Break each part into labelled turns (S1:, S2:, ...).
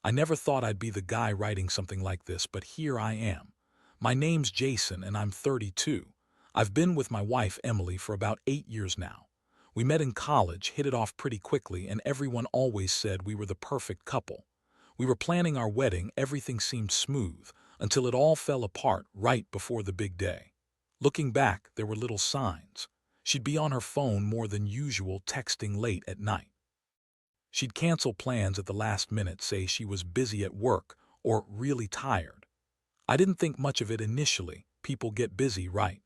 S1: I never thought I'd be the guy writing something like this, but here I am. My name's Jason and I'm 32. I've been with my wife Emily for about 8 years now. We met in college, hit it off pretty quickly, and everyone always said we were the perfect couple. We were planning our wedding, everything seemed smooth, until it all fell apart right before the big day. Looking back, there were little signs. She'd be on her phone more than usual, texting late at night. She'd cancel plans at the last minute, say she was busy at work or really tired. I didn't think much of it initially. People get busy, right?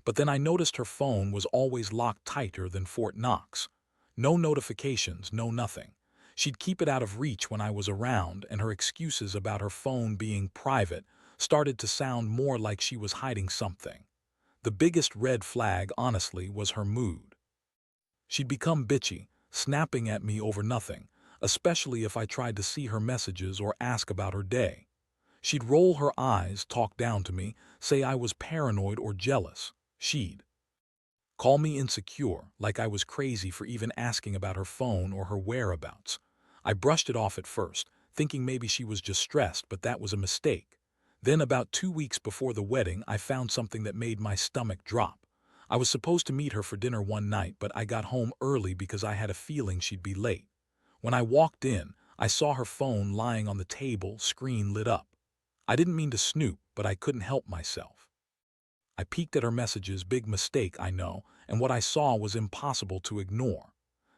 S1: But then I noticed her phone was always locked tighter than Fort Knox. No notifications, no nothing. She'd keep it out of reach when I was around, and her excuses about her phone being private started to sound more like she was hiding something. The biggest red flag, honestly, was her mood. She'd become bitchy, snapping at me over nothing, especially if I tried to see her messages or ask about her day. She'd roll her eyes, talk down to me, say I was paranoid or jealous. She'd call me insecure, like I was crazy for even asking about her phone or her whereabouts. I brushed it off at first, thinking maybe she was just stressed, but that was a mistake. Then about 2 weeks before the wedding, I found something that made my stomach drop. I was supposed to meet her for dinner one night, but I got home early because I had a feeling she'd be late. When I walked in, I saw her phone lying on the table, screen lit up. I didn't mean to snoop, but I couldn't help myself. I peeked at her messages, big mistake, I know, and what I saw was impossible to ignore.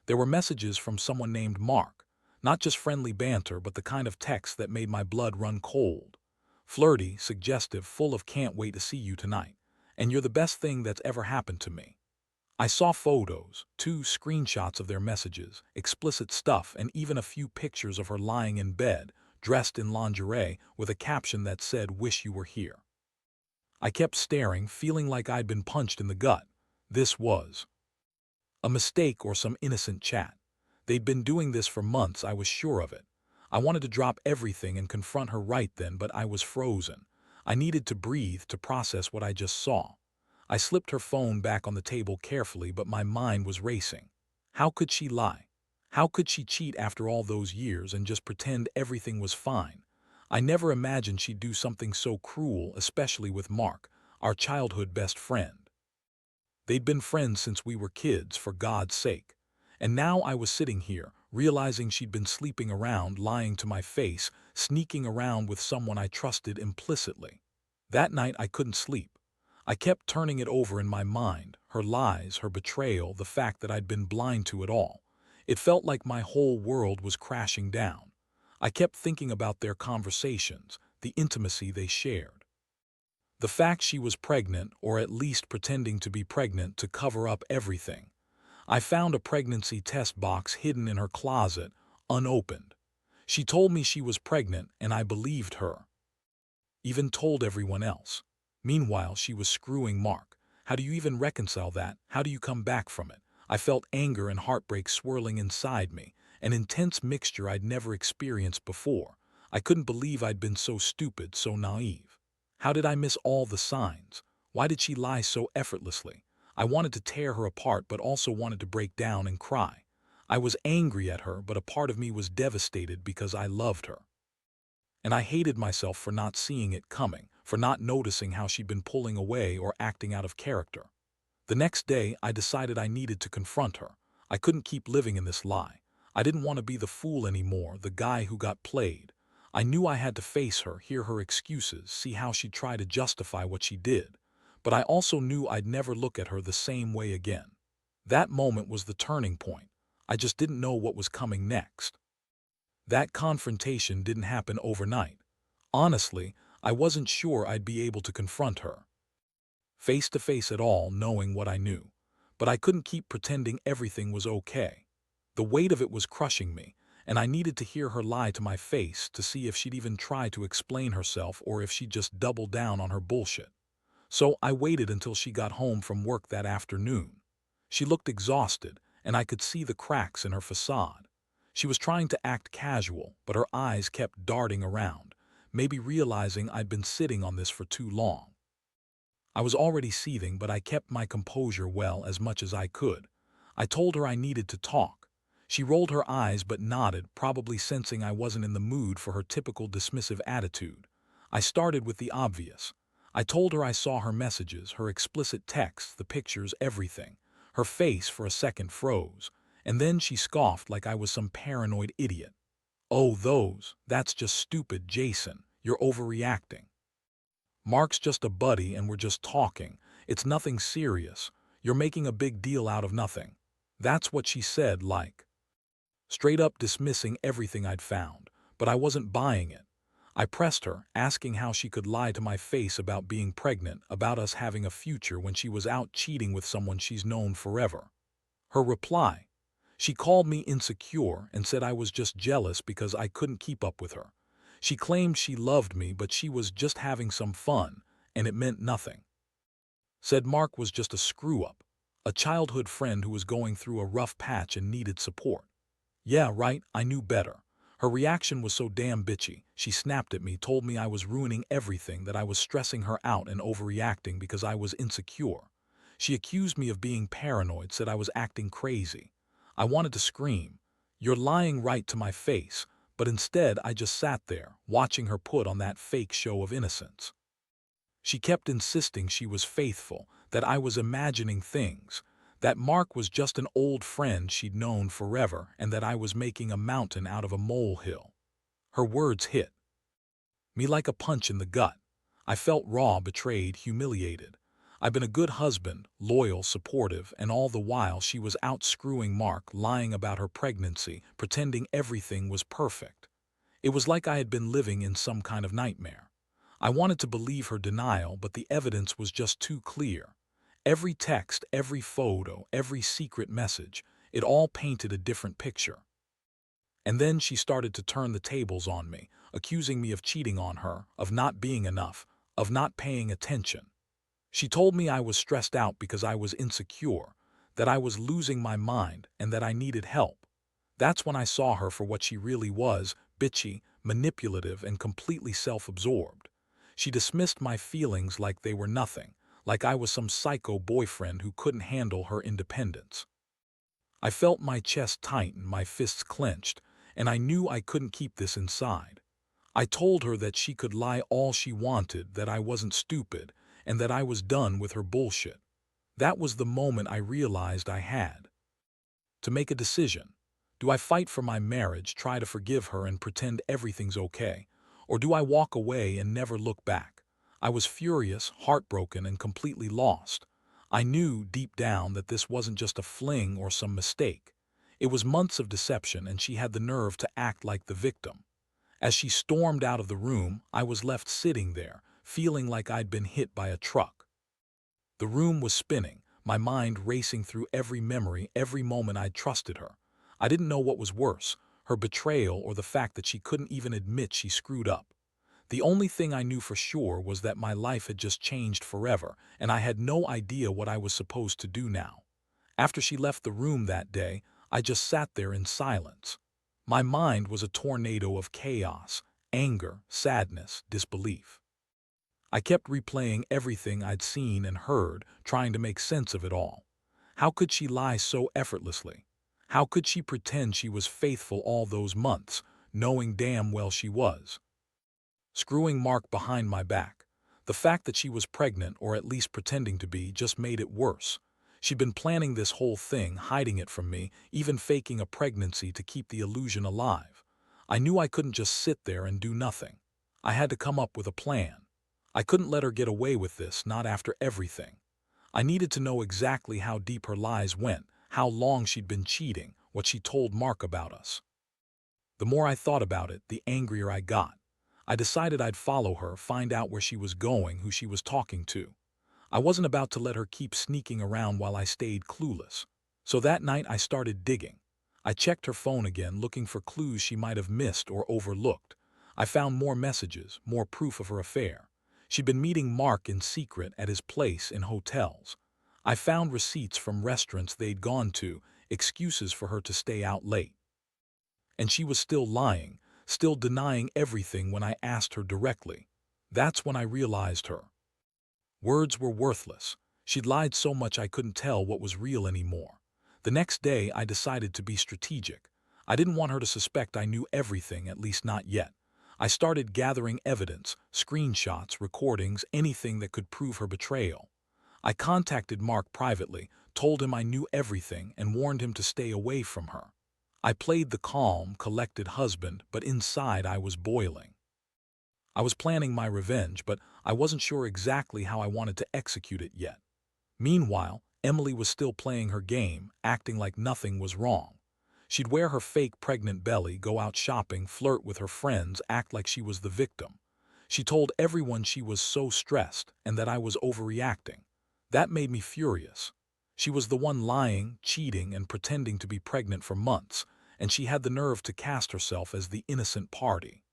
S1: There were messages from someone named Mark, not just friendly banter, but the kind of text that made my blood run cold. Flirty, suggestive, full of "can't wait to see you tonight, and you're the best thing that's ever happened to me." I saw photos, 2 screenshots of their messages, explicit stuff, and even a few pictures of her lying in bed, dressed in lingerie, with a caption that said, "Wish you were here." I kept staring, feeling like I'd been punched in the gut. This was a mistake or some innocent chat. They'd been doing this for months, I was sure of it. I wanted to drop everything and confront her right then, but I was frozen. I needed to breathe to process what I just saw. I slipped her phone back on the table carefully, but my mind was racing. How could she lie? How could she cheat after all those years and just pretend everything was fine? I never imagined she'd do something so cruel, especially with Mark, our childhood best friend. They'd been friends since we were kids, for God's sake. And now I was sitting here, realizing she'd been sleeping around, lying to my face, sneaking around with someone I trusted implicitly. That night I couldn't sleep. I kept turning it over in my mind, her lies, her betrayal, the fact that I'd been blind to it all. It felt like my whole world was crashing down. I kept thinking about their conversations, the intimacy they shared. The fact she was pregnant, or at least pretending to be pregnant to cover up everything. I found a pregnancy test box hidden in her closet, unopened. She told me she was pregnant, and I believed her. Even told everyone else. Meanwhile, she was screwing Mark. How do you even reconcile that? How do you come back from it? I felt anger and heartbreak swirling inside me, an intense mixture I'd never experienced before. I couldn't believe I'd been so stupid, so naive. How did I miss all the signs? Why did she lie so effortlessly? I wanted to tear her apart, but also wanted to break down and cry. I was angry at her, but a part of me was devastated because I loved her. And I hated myself for not seeing it coming, for not noticing how she'd been pulling away or acting out of character. The next day, I decided I needed to confront her. I couldn't keep living in this lie. I didn't want to be the fool anymore, the guy who got played. I knew I had to face her, hear her excuses, see how she'd try to justify what she did. But I also knew I'd never look at her the same way again. That moment was the turning point. I just didn't know what was coming next. That confrontation didn't happen overnight. Honestly, I wasn't sure I'd be able to confront her face to face at all, knowing what I knew. But I couldn't keep pretending everything was okay. The weight of it was crushing me, and I needed to hear her lie to my face to see if she'd even try to explain herself or if she'd just double down on her bullshit. So I waited until she got home from work that afternoon. She looked exhausted, and I could see the cracks in her facade. She was trying to act casual, but her eyes kept darting around, maybe realizing I'd been sitting on this for too long. I was already seething, but I kept my composure well, as much as I could. I told her I needed to talk. She rolled her eyes but nodded, probably sensing I wasn't in the mood for her typical dismissive attitude. I started with the obvious. I told her I saw her messages, her explicit texts, the pictures, everything. Her face for a second froze, and then she scoffed like I was some paranoid idiot. "Oh, that's just stupid, Jason. You're overreacting. Mark's just a buddy and we're just talking. It's nothing serious. You're making a big deal out of nothing." That's what she said, like, straight up dismissing everything I'd found. But I wasn't buying it. I pressed her, asking how she could lie to my face about being pregnant, about us having a future when she was out cheating with someone she's known forever. Her reply: she called me insecure and said I was just jealous because I couldn't keep up with her. She claimed she loved me, but she was just having some fun, and it meant nothing. Said Mark was just a screw-up, a childhood friend who was going through a rough patch and needed support. Yeah, right, I knew better. Her reaction was so damn bitchy. She snapped at me, told me I was ruining everything, that I was stressing her out and overreacting because I was insecure. She accused me of being paranoid, said I was acting crazy. I wanted to scream, "You're lying," right to my face, but instead I just sat there, watching her put on that fake show of innocence. She kept insisting she was faithful, that I was imagining things, that Mark was just an old friend she'd known forever, and that I was making a mountain out of a molehill. Her words hit me like a punch in the gut. I felt raw, betrayed, humiliated. I've been a good husband, loyal, supportive, and all the while she was out screwing Mark, lying about her pregnancy, pretending everything was perfect. It was like I had been living in some kind of nightmare. I wanted to believe her denial, but the evidence was just too clear. Every text, every photo, every secret message, it all painted a different picture. And then she started to turn the tables on me, accusing me of cheating on her, of not being enough, of not paying attention. She told me I was stressed out because I was insecure, that I was losing my mind, and that I needed help. That's when I saw her for what she really was: bitchy, manipulative, and completely self-absorbed. She dismissed my feelings like they were nothing, like I was some psycho boyfriend who couldn't handle her independence. I felt my chest tighten, my fists clenched, and I knew I couldn't keep this inside. I told her that she could lie all she wanted, that I wasn't stupid, and that I was done with her bullshit. That was the moment I realized I had to make a decision. Do I fight for my marriage, try to forgive her and pretend everything's okay? Or do I walk away and never look back? I was furious, heartbroken, and completely lost. I knew deep down that this wasn't just a fling or some mistake. It was months of deception, and she had the nerve to act like the victim. As she stormed out of the room, I was left sitting there, feeling like I'd been hit by a truck. The room was spinning, my mind racing through every memory, every moment I'd trusted her. I didn't know what was worse, her betrayal or the fact that she couldn't even admit she screwed up. The only thing I knew for sure was that my life had just changed forever, and I had no idea what I was supposed to do now. After she left the room that day, I just sat there in silence. My mind was a tornado of chaos, anger, sadness, disbelief. I kept replaying everything I'd seen and heard, trying to make sense of it all. How could she lie so effortlessly? How could she pretend she was faithful all those months, knowing damn well she was screwing Mark behind my back? The fact that she was pregnant, or at least pretending to be, just made it worse. She'd been planning this whole thing, hiding it from me, even faking a pregnancy to keep the illusion alive. I knew I couldn't just sit there and do nothing. I had to come up with a plan. I couldn't let her get away with this, not after everything. I needed to know exactly how deep her lies went, how long she'd been cheating, what she told Mark about us. The more I thought about it, the angrier I got. I decided I'd follow her, find out where she was going, who she was talking to. I wasn't about to let her keep sneaking around while I stayed clueless. So that night I started digging. I checked her phone again, looking for clues she might have missed or overlooked. I found more messages, more proof of her affair. She'd been meeting Mark in secret at his place, in hotels. I found receipts from restaurants they'd gone to, excuses for her to stay out late. And she was still lying, still denying everything when I asked her directly. That's when I realized her words were worthless. She'd lied so much I couldn't tell what was real anymore. The next day, I decided to be strategic. I didn't want her to suspect I knew everything, at least not yet. I started gathering evidence, screenshots, recordings, anything that could prove her betrayal. I contacted Mark privately, told him I knew everything, and warned him to stay away from her. I played the calm, collected husband, but inside I was boiling. I was planning my revenge, but I wasn't sure exactly how I wanted to execute it yet. Meanwhile, Emily was still playing her game, acting like nothing was wrong. She'd wear her fake pregnant belly, go out shopping, flirt with her friends, act like she was the victim. She told everyone she was so stressed and that I was overreacting. That made me furious. She was the one lying, cheating, and pretending to be pregnant for months, and she had the nerve to cast herself as the innocent party.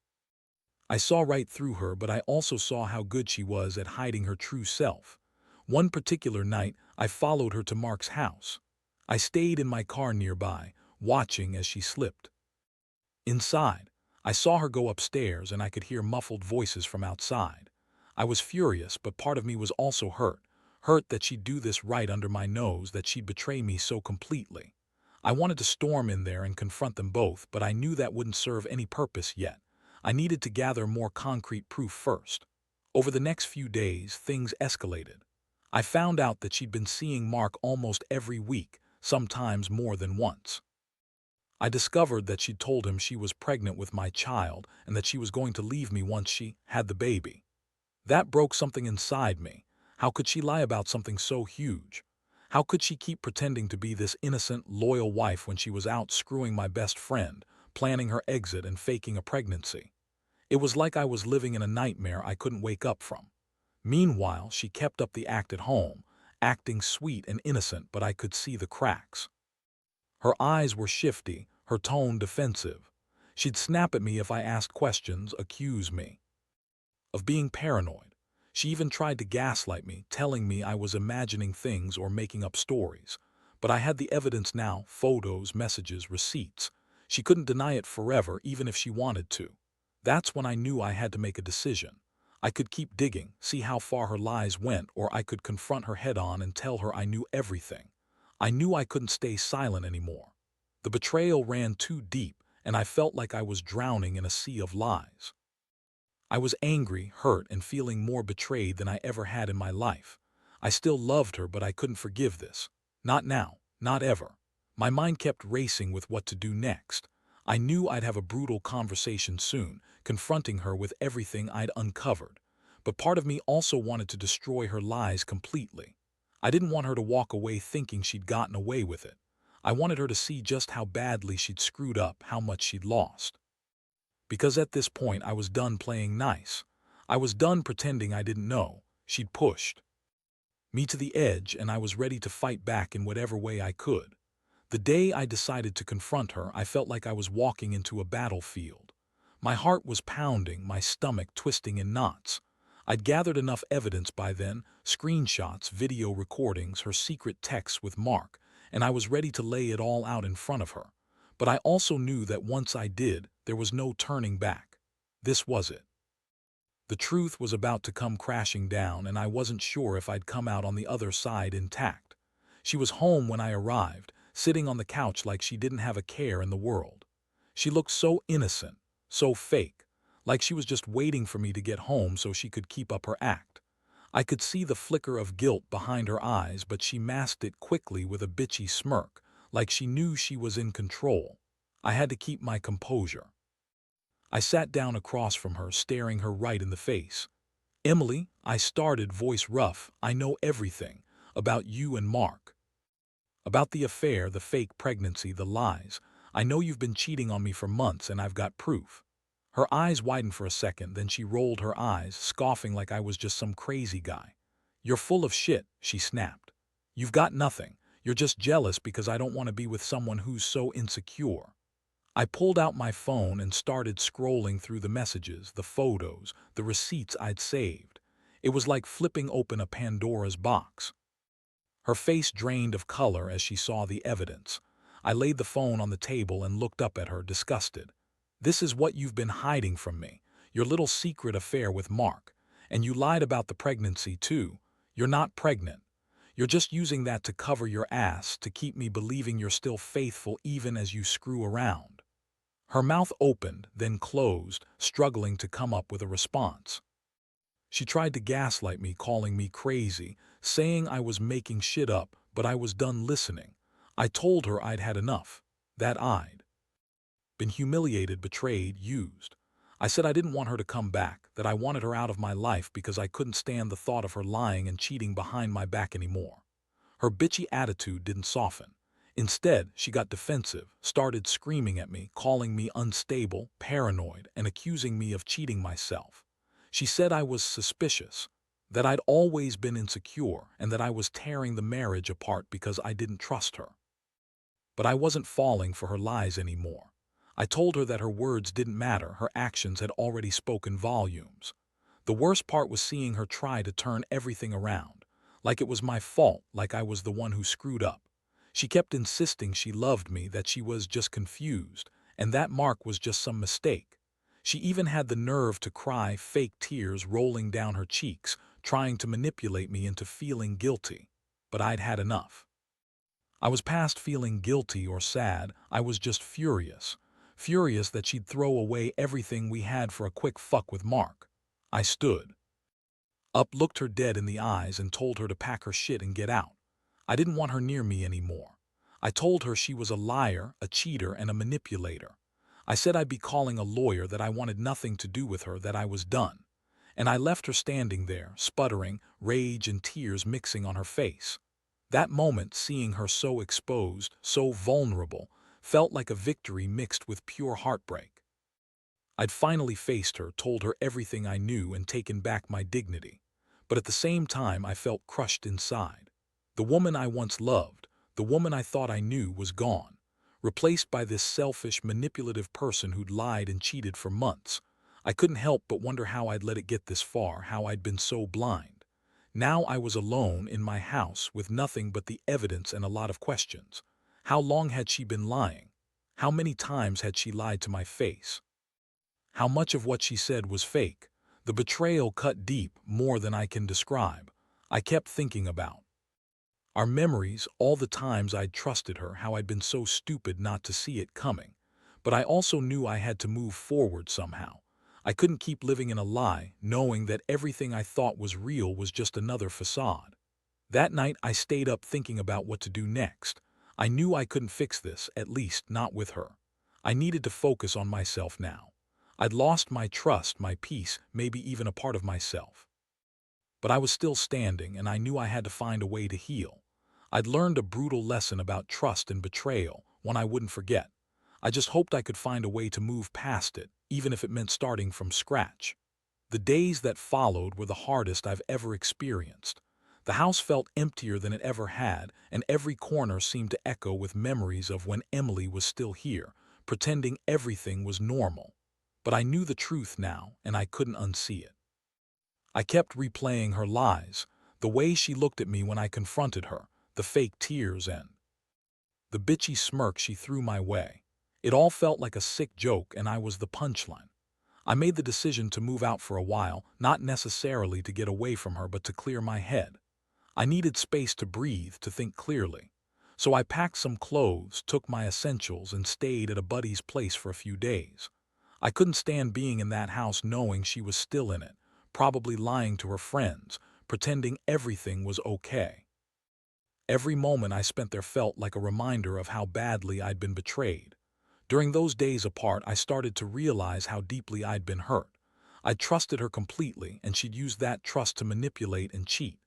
S1: I saw right through her, but I also saw how good she was at hiding her true self. One particular night, I followed her to Mark's house. I stayed in my car nearby, watching as she slipped. Inside, I saw her go upstairs and I could hear muffled voices from outside. I was furious, but part of me was also hurt that she'd do this right under my nose, that she'd betray me so completely. I wanted to storm in there and confront them both, but I knew that wouldn't serve any purpose yet. I needed to gather more concrete proof first. Over the next few days, things escalated. I found out that she'd been seeing Mark almost every week, sometimes more than once. I discovered that she'd told him she was pregnant with my child and that she was going to leave me once she had the baby. That broke something inside me. How could she lie about something so huge? How could she keep pretending to be this innocent, loyal wife when she was out screwing my best friend, planning her exit and faking a pregnancy? It was like I was living in a nightmare I couldn't wake up from. Meanwhile, she kept up the act at home, acting sweet and innocent, but I could see the cracks. Her eyes were shifty, her tone defensive. She'd snap at me if I asked questions, accuse me of being paranoid. She even tried to gaslight me, telling me I was imagining things or making up stories. But I had the evidence now, photos, messages, receipts. She couldn't deny it forever, even if she wanted to. That's when I knew I had to make a decision. I could keep digging, see how far her lies went, or I could confront her head-on and tell her I knew everything. I knew I couldn't stay silent anymore. The betrayal ran too deep, and I felt like I was drowning in a sea of lies. I was angry, hurt, and feeling more betrayed than I ever had in my life. I still loved her, but I couldn't forgive this. Not now, not ever. My mind kept racing with what to do next. I knew I'd have a brutal conversation soon, confronting her with everything I'd uncovered. But part of me also wanted to destroy her lies completely. I didn't want her to walk away thinking she'd gotten away with it. I wanted her to see just how badly she'd screwed up, how much she'd lost. Because at this point I was done playing nice. I was done pretending I didn't know. She'd pushed me to the edge, and I was ready to fight back in whatever way I could. The day I decided to confront her, I felt like I was walking into a battlefield. My heart was pounding, my stomach twisting in knots. I'd gathered enough evidence by then, screenshots, video recordings, her secret texts with Mark, and I was ready to lay it all out in front of her. But I also knew that once I did, there was no turning back. This was it. The truth was about to come crashing down, and I wasn't sure if I'd come out on the other side intact. She was home when I arrived, sitting on the couch like she didn't have a care in the world. She looked so innocent, so fake, like she was just waiting for me to get home so she could keep up her act. I could see the flicker of guilt behind her eyes, but she masked it quickly with a bitchy smirk, like she knew she was in control. I had to keep my composure. I sat down across from her, staring her right in the face. "Emily," I started, voice rough, "I know everything about you and Mark. About the affair, the fake pregnancy, the lies. I know you've been cheating on me for months, and I've got proof." Her eyes widened for a second, then she rolled her eyes, scoffing like I was just some crazy guy. "You're full of shit," she snapped. "You've got nothing. You're just jealous because I don't want to be with someone who's so insecure." I pulled out my phone and started scrolling through the messages, the photos, the receipts I'd saved. It was like flipping open a Pandora's box. Her face drained of color as she saw the evidence. I laid the phone on the table and looked up at her, disgusted. "This is what you've been hiding from me, your little secret affair with Mark. And you lied about the pregnancy too. You're not pregnant. You're just using that to cover your ass to keep me believing you're still faithful even as you screw around." Her mouth opened, then closed, struggling to come up with a response. She tried to gaslight me, calling me crazy, saying I was making shit up, but I was done listening. I told her I'd had enough, that I'd been humiliated, betrayed, used. I said I didn't want her to come back, that I wanted her out of my life because I couldn't stand the thought of her lying and cheating behind my back anymore. Her bitchy attitude didn't soften. Instead, she got defensive, started screaming at me, calling me unstable, paranoid, and accusing me of cheating myself. She said I was suspicious, that I'd always been insecure, and that I was tearing the marriage apart because I didn't trust her. But I wasn't falling for her lies anymore. I told her that her words didn't matter, her actions had already spoken volumes. The worst part was seeing her try to turn everything around, like it was my fault, like I was the one who screwed up. She kept insisting she loved me, that she was just confused, and that Mark was just some mistake. She even had the nerve to cry, fake tears rolling down her cheeks, trying to manipulate me into feeling guilty. But I'd had enough. I was past feeling guilty or sad, I was just furious. Furious that she'd throw away everything we had for a quick fuck with Mark. I stood up, looked her dead in the eyes, and told her to pack her shit and get out. I didn't want her near me anymore. I told her she was a liar, a cheater, and a manipulator. I said I'd be calling a lawyer, that I wanted nothing to do with her, that I was done. And I left her standing there, sputtering, rage and tears mixing on her face. That moment, seeing her so exposed, so vulnerable, felt like a victory mixed with pure heartbreak. I'd finally faced her, told her everything I knew, and taken back my dignity. But at the same time, I felt crushed inside. The woman I once loved, the woman I thought I knew, was gone, replaced by this selfish, manipulative person who'd lied and cheated for months. I couldn't help but wonder how I'd let it get this far, how I'd been so blind. Now I was alone in my house with nothing but the evidence and a lot of questions. How long had she been lying? How many times had she lied to my face? How much of what she said was fake? The betrayal cut deep, more than I can describe. I kept thinking about our memories, all the times I'd trusted her, how I'd been so stupid not to see it coming. But I also knew I had to move forward somehow. I couldn't keep living in a lie, knowing that everything I thought was real was just another facade. That night I stayed up thinking about what to do next. I knew I couldn't fix this, at least not with her. I needed to focus on myself now. I'd lost my trust, my peace, maybe even a part of myself. But I was still standing, and I knew I had to find a way to heal. I'd learned a brutal lesson about trust and betrayal, one I wouldn't forget. I just hoped I could find a way to move past it, even if it meant starting from scratch. The days that followed were the hardest I've ever experienced. The house felt emptier than it ever had, and every corner seemed to echo with memories of when Emily was still here, pretending everything was normal. But I knew the truth now, and I couldn't unsee it. I kept replaying her lies, the way she looked at me when I confronted her, the fake tears and the bitchy smirk she threw my way. It all felt like a sick joke, and I was the punchline. I made the decision to move out for a while, not necessarily to get away from her, but to clear my head. I needed space to breathe, to think clearly. So I packed some clothes, took my essentials, and stayed at a buddy's place for a few days. I couldn't stand being in that house knowing she was still in it, probably lying to her friends, pretending everything was okay. Every moment I spent there felt like a reminder of how badly I'd been betrayed. During those days apart, I started to realize how deeply I'd been hurt. I'd trusted her completely, and she'd used that trust to manipulate and cheat.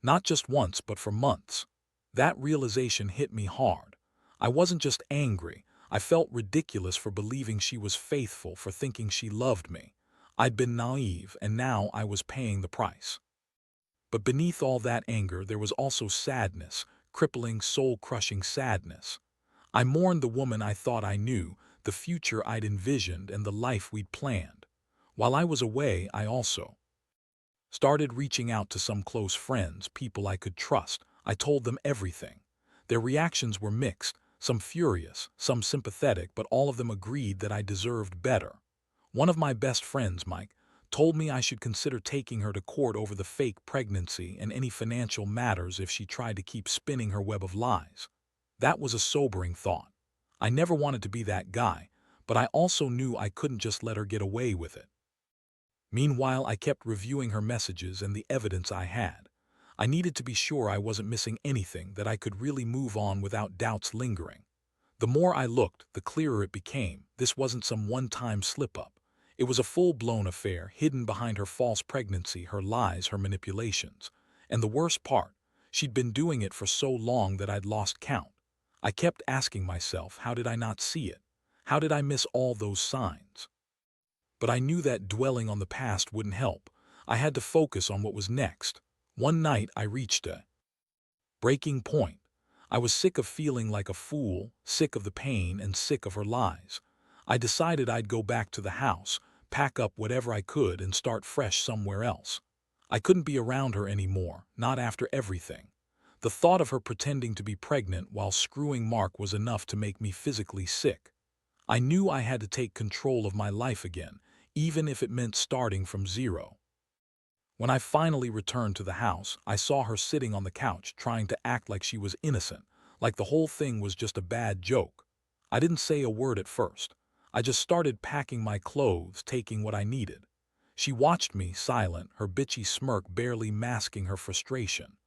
S1: Not just once, but for months. That realization hit me hard. I wasn't just angry. I felt ridiculous for believing she was faithful, for thinking she loved me. I'd been naive, and now I was paying the price. But beneath all that anger, there was also sadness, crippling, soul-crushing sadness. I mourned the woman I thought I knew, the future I'd envisioned, and the life we'd planned. While I was away, I also started reaching out to some close friends, people I could trust. I told them everything. Their reactions were mixed, some furious, some sympathetic, but all of them agreed that I deserved better. One of my best friends, Mike, told me I should consider taking her to court over the fake pregnancy and any financial matters if she tried to keep spinning her web of lies. That was a sobering thought. I never wanted to be that guy, but I also knew I couldn't just let her get away with it. Meanwhile, I kept reviewing her messages and the evidence I had. I needed to be sure I wasn't missing anything, that I could really move on without doubts lingering. The more I looked, the clearer it became. This wasn't some one-time slip-up. It was a full-blown affair, hidden behind her false pregnancy, her lies, her manipulations. And the worst part, she'd been doing it for so long that I'd lost count. I kept asking myself, how did I not see it? How did I miss all those signs? But I knew that dwelling on the past wouldn't help. I had to focus on what was next. One night, I reached a breaking point. I was sick of feeling like a fool, sick of the pain, and sick of her lies. I decided I'd go back to the house, pack up whatever I could, and start fresh somewhere else. I couldn't be around her anymore, not after everything. The thought of her pretending to be pregnant while screwing Mark was enough to make me physically sick. I knew I had to take control of my life again, even if it meant starting from zero. When I finally returned to the house, I saw her sitting on the couch trying to act like she was innocent, like the whole thing was just a bad joke. I didn't say a word at first. I just started packing my clothes, taking what I needed. She watched me, silent, her bitchy smirk barely masking her frustration.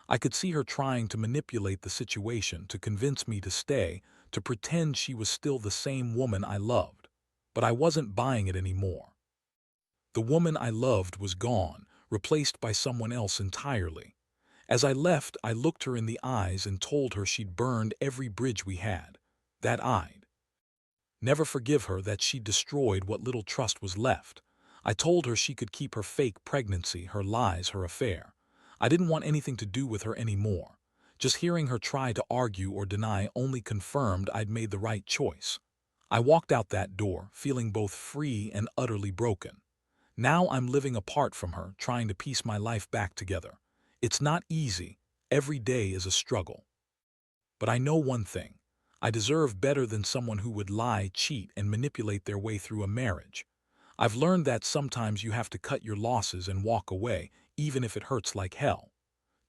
S1: I could see her trying to manipulate the situation, to convince me to stay, to pretend she was still the same woman I loved. But I wasn't buying it anymore. The woman I loved was gone, replaced by someone else entirely. As I left, I looked her in the eyes and told her she'd burned every bridge we had, that I'd never forgive her, that she'd destroyed what little trust was left. I told her she could keep her fake pregnancy, her lies, her affair. I didn't want anything to do with her anymore. Just hearing her try to argue or deny only confirmed I'd made the right choice. I walked out that door, feeling both free and utterly broken. Now I'm living apart from her, trying to piece my life back together. It's not easy. Every day is a struggle. But I know one thing. I deserve better than someone who would lie, cheat, and manipulate their way through a marriage. I've learned that sometimes you have to cut your losses and walk away, even if it hurts like hell.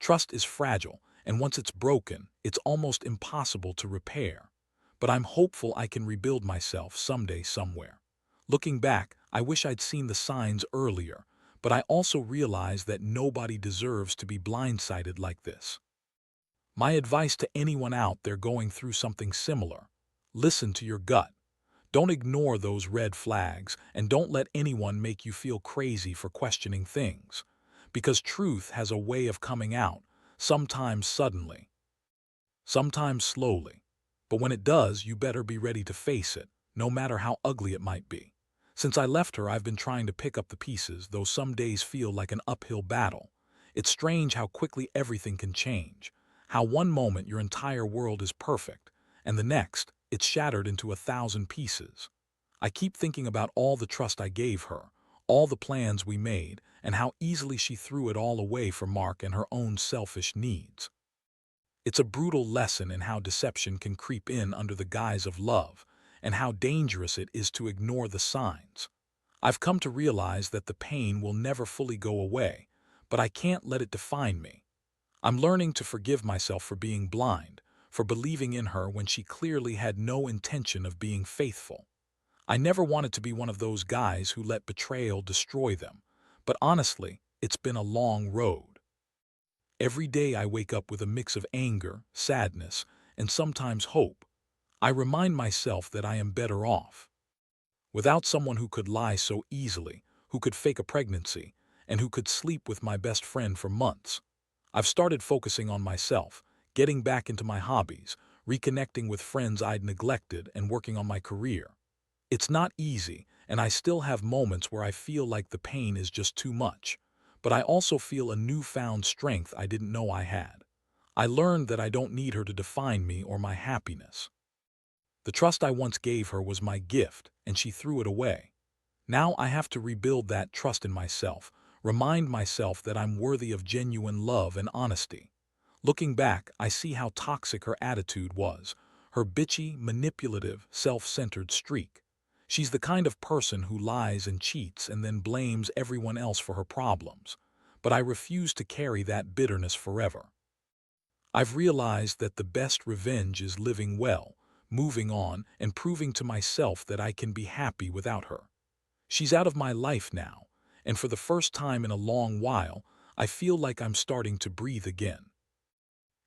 S1: Trust is fragile, and once it's broken, it's almost impossible to repair. But I'm hopeful I can rebuild myself someday, somewhere. Looking back, I wish I'd seen the signs earlier, but I also realize that nobody deserves to be blindsided like this. My advice to anyone out there going through something similar: listen to your gut. Don't ignore those red flags, and don't let anyone make you feel crazy for questioning things. Because truth has a way of coming out, sometimes suddenly, sometimes slowly. But when it does, you better be ready to face it, no matter how ugly it might be. Since I left her, I've been trying to pick up the pieces, though some days feel like an uphill battle. It's strange how quickly everything can change. How one moment your entire world is perfect, and the next, it's shattered into 1,000 pieces. I keep thinking about all the trust I gave her, all the plans we made, and how easily she threw it all away for Mark and her own selfish needs. It's a brutal lesson in how deception can creep in under the guise of love, and how dangerous it is to ignore the signs. I've come to realize that the pain will never fully go away, but I can't let it define me. I'm learning to forgive myself for being blind, for believing in her when she clearly had no intention of being faithful. I never wanted to be one of those guys who let betrayal destroy them, but honestly, it's been a long road. Every day I wake up with a mix of anger, sadness, and sometimes hope. I remind myself that I am better off without someone who could lie so easily, who could fake a pregnancy, and who could sleep with my best friend for months. I've started focusing on myself, getting back into my hobbies, reconnecting with friends I'd neglected, and working on my career. It's not easy, and I still have moments where I feel like the pain is just too much. But I also feel a newfound strength I didn't know I had. I learned that I don't need her to define me or my happiness. The trust I once gave her was my gift, and she threw it away. Now I have to rebuild that trust in myself, remind myself that I'm worthy of genuine love and honesty. Looking back, I see how toxic her attitude was, her bitchy, manipulative, self-centered streak. She's the kind of person who lies and cheats and then blames everyone else for her problems. But I refuse to carry that bitterness forever. I've realized that the best revenge is living well, moving on, and proving to myself that I can be happy without her. She's out of my life now, and for the first time in a long while, I feel like I'm starting to breathe again.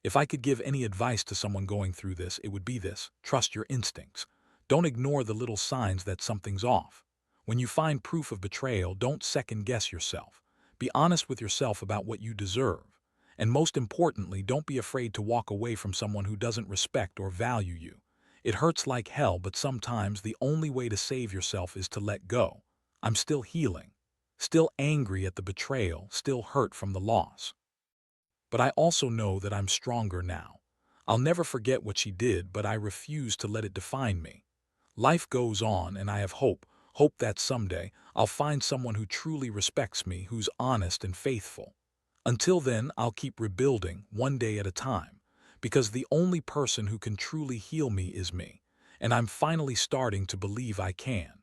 S1: If I could give any advice to someone going through this, it would be this: trust your instincts. Don't ignore the little signs that something's off. When you find proof of betrayal, don't second-guess yourself. Be honest with yourself about what you deserve. And most importantly, don't be afraid to walk away from someone who doesn't respect or value you. It hurts like hell, but sometimes the only way to save yourself is to let go. I'm still healing, still angry at the betrayal, still hurt from the loss. But I also know that I'm stronger now. I'll never forget what she did, but I refuse to let it define me. Life goes on, and I have hope that someday I'll find someone who truly respects me, who's honest and faithful. Until then, I'll keep rebuilding, one day at a time, because the only person who can truly heal me is me, and I'm finally starting to believe I can.